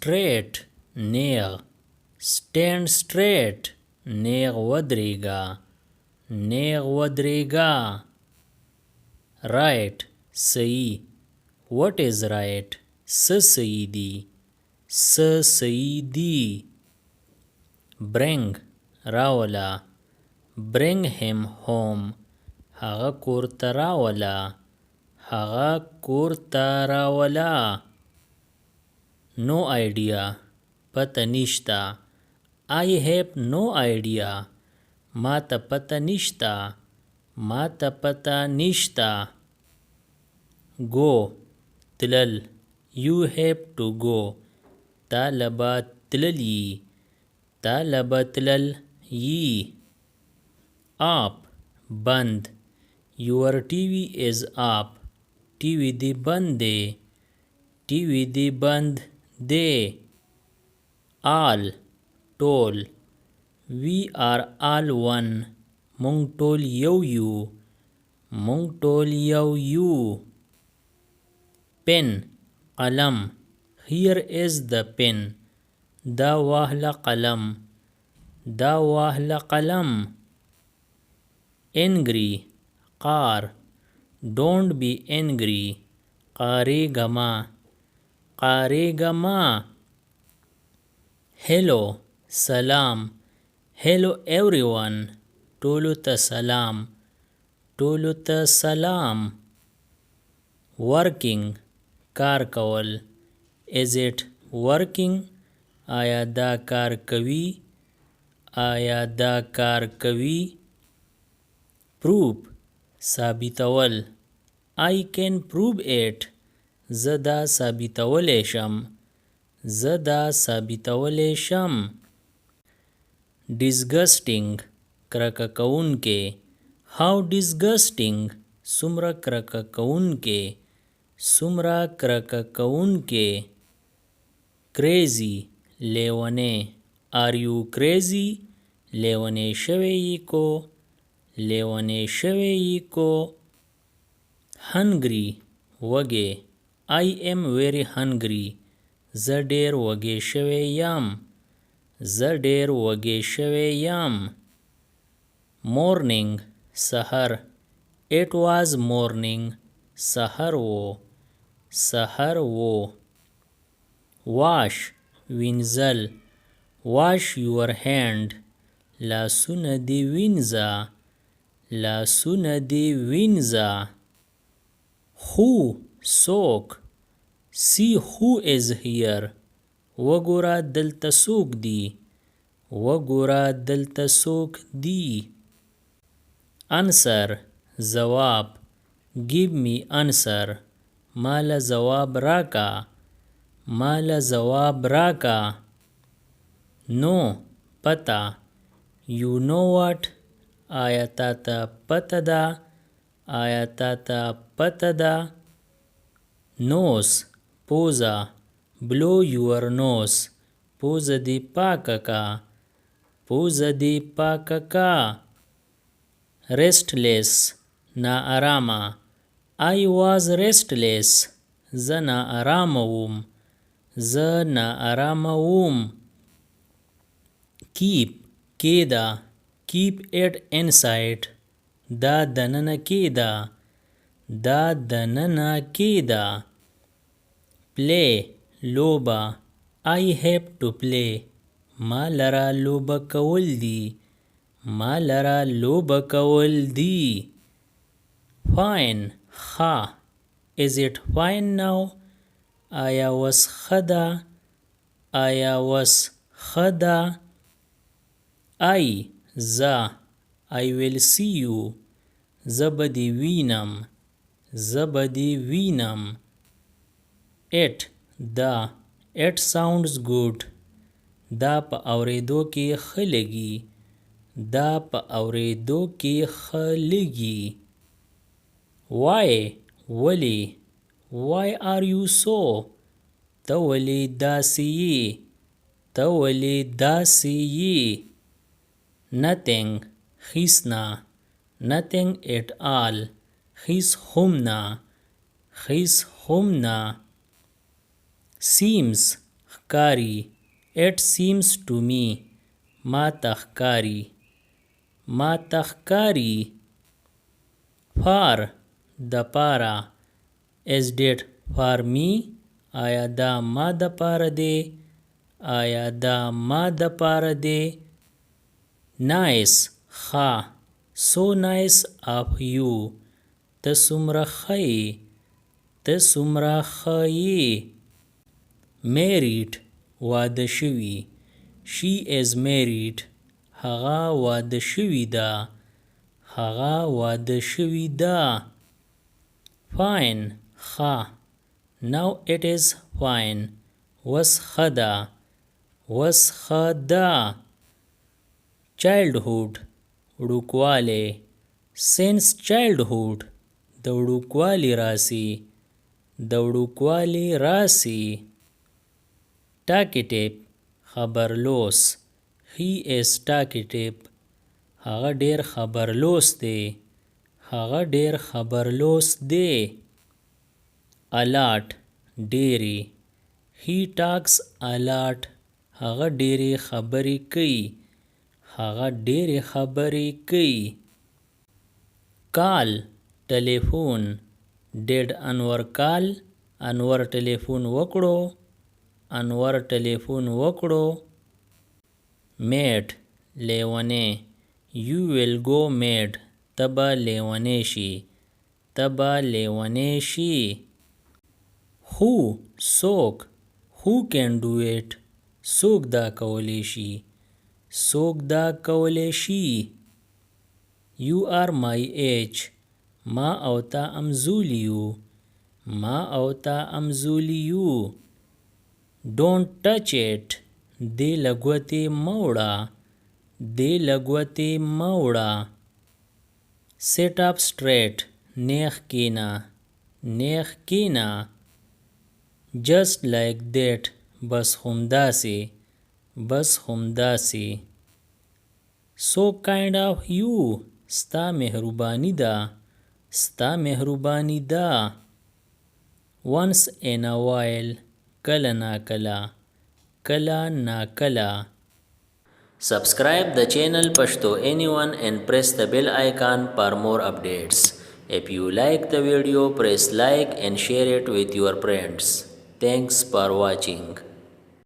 straight نیغ stand straight نیغ ودرېږه نیغ ودرېږه right صحیح what is right څه صحیح دي څه صحیح دي bring راوله bring him home هغه کور ته راوله هغه کور ته راوله no idea پته نشته I have no idea ما ته پته نشته ما ته پته نشته go تلل you have to go تا لبا تللی تا لبا تلل یي up بند your TV is up TV دی بند دی TV دی بند دی all ټول we are all one مونږ ټول یو یو مونږ ټول یو یو pen قلم here is the pen دا واهله قلم دا واهله قلم angry قار don't be angry قاریږه ما قاریږه ما hello سلام hello everyone ټولو ته سلام ټولو ته سلام working کار کول is it working آیا دا کار کوي آیا دا کار کوي proof ثابتول I can prove it زه دا ثابتولی شم زه دا ثابتولی شم disgusting کرکه کوونکی how disgusting څومره کرکه کوونکی څومره کرکه کوونکی crazy لیونی are you crazy لیونی شوی یې کو لیونی شوی یې کو hungry وږی I am very hungry زه ډیر وږی شوی یم زه ډیر وږی شوی یم morning سحر it was morning سحر و سحر و wash وینځل wash your hand لاسونه دې وینځه لاسونه دې وینځه who څوک see who is here وګوره دلته څوک دی وګوره دلته څوک دی answer ځواب give me answer مال ځواب راکا مال ځواب راکا no پتا you know what آیا تا ته پته ده آیا تا ته پته ده nose پوزه blow your nose پوزه دی پاکه کا پوزه دی پاکه کا restless نا آرامه I was restless زه نا آرامه وم زه نا آرامه وم keep کېده keep it inside دا دننه کېده دا دننه کېده play لوبه I have to play ما لره لوبه کول دي ما لره لوبه کول دي fine ښه is it fine now آیا وس ښه ده آیا وس ښه ده I زه I will see you زه به دې وینم زه به دې وینم it دا it sounds good دا په اورېدو کې ښه لګي دا په اورېدو کې ښه لګي why ولې why are you so ته ولې داسې یې ته ولې داسې یې nothing هیڅ نه nothing at all هیڅ هم نه هیڅ هم نه seems ښکاري. It seems to me. ما ته ښکاري. ما ته ښکاري. For د پاره. Is it for me? آیا دا ما د پاره دی؟ آیا دا ما د پاره دی؟ Nice. ښه. So nice of you. ته څومره ښه یې. ته څومره ښه یې. Married. واده شوي. She is married. هغه واده شوې ده. هغه واده شوې ده. Fine. ښه. Now it is fine. وس ښه ده. وس ښه ده. Childhood. وړوکوالی. Since childhood. د وړوکوالي راسي. د وړوکوالي راسي. Talkative. خبرلوس. He is talkative. هغه ډیر خبرلوس دی. هغه ډیر خبرلوس دی. A lot. ډیری. He talks a lot. هغه ډیری خبرې کوي. هغه ډیری خبرې کوي. Call. ټلیفون. Did انور call? انور ټلیفون وکړو. انور ټلیفون وکړو. Mad. لیونی. You will go mad. تبا لیونی شي. تبا لیونی شي. Who. څوک. Who can do it? څوک دا کولی شي. څوک دا کولی شي. You are my age. ما او تا امزولی یو. ما او تا امزولی یو. Don't touch it. دې لګوتې مه وړه. دې لګوتې مه وړه. Sit up straight. نیغ کېنه. نیغ کېنه. Just like that. بس همداسې. بس همداسې. So kind of you. ستا مهرباني ده. ستا مهرباني ده. Once in a while. کله نا کله. کله نا کله. Subscribe the channel Pashto Anyone and press the bell icon for more updates. If you like the video, press like and share it with your friends. Thanks for watching.